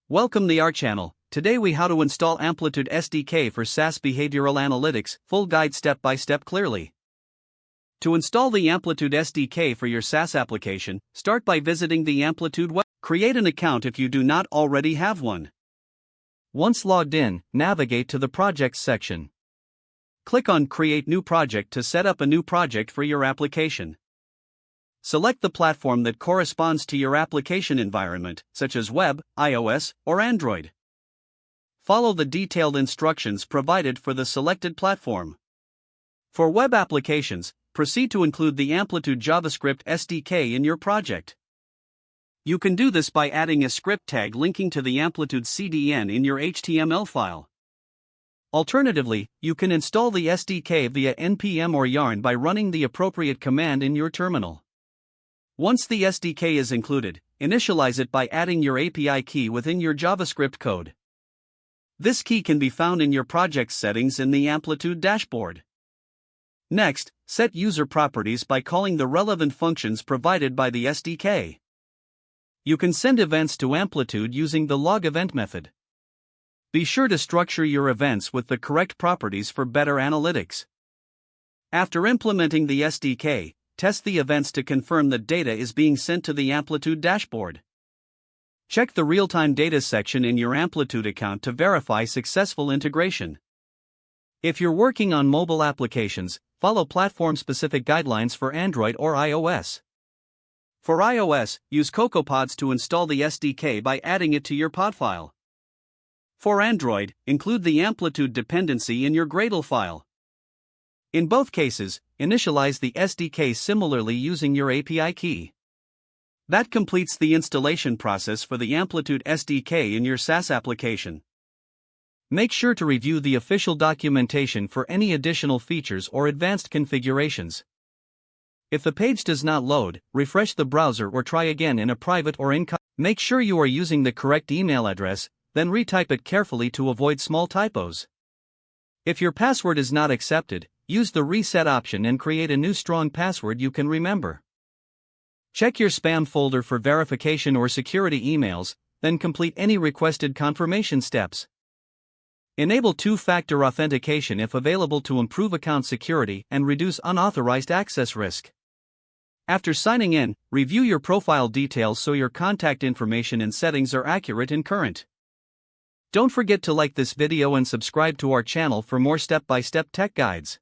Welcome to our channel. Today we how to install Amplitude SDK for SaaS behavioral analytics, full guide step by step clearly. To install the Amplitude SDK for your SaaS application, start by visiting the Amplitude web. Create an account if you do not already have one. Once logged in, navigate to the Projects section. Click on Create New Project to set up a new project for your application. Select the platform that corresponds to your application environment, such as web, iOS, or Android. Follow the detailed instructions provided for the selected platform. For web applications, proceed to include the Amplitude JavaScript SDK in your project. You can do this by adding a script tag linking to the Amplitude CDN in your HTML file. Alternatively, you can install the SDK via npm or yarn by running the appropriate command in your terminal. Once the SDK is included, initialize it by adding your API key within your JavaScript code. This key can be found in your project settings in the Amplitude dashboard. Next, set user properties by calling the relevant functions provided by the SDK. You can send events to Amplitude using the log event method. Be sure to structure your events with the correct properties for better analytics. After implementing the SDK, test the events to confirm that data is being sent to the Amplitude dashboard. Check the real-time data section in your Amplitude account to verify successful integration. If you're working on mobile applications, follow platform-specific guidelines for Android or iOS. For iOS, use CocoaPods to install the SDK by adding it to your pod file. For Android, include the Amplitude dependency in your Gradle file. In both cases, initialize the SDK similarly using your API key. That completes the installation process for the Amplitude SDK in your SaaS application. Make sure to review the official documentation for any additional features or advanced configurations. If the page does not load, refresh the browser or try again in a private or incognito. Make sure you are using the correct email address, then retype it carefully to avoid small typos. If your password is not accepted, use the reset option and create a new strong password you can remember. Check your spam folder for verification or security emails, then complete any requested confirmation steps. Enable two-factor authentication if available to improve account security and reduce unauthorized access risk. After signing in, review your profile details so your contact information and settings are accurate and current. Don't forget to like this video and subscribe to our channel for more step-by-step tech guides.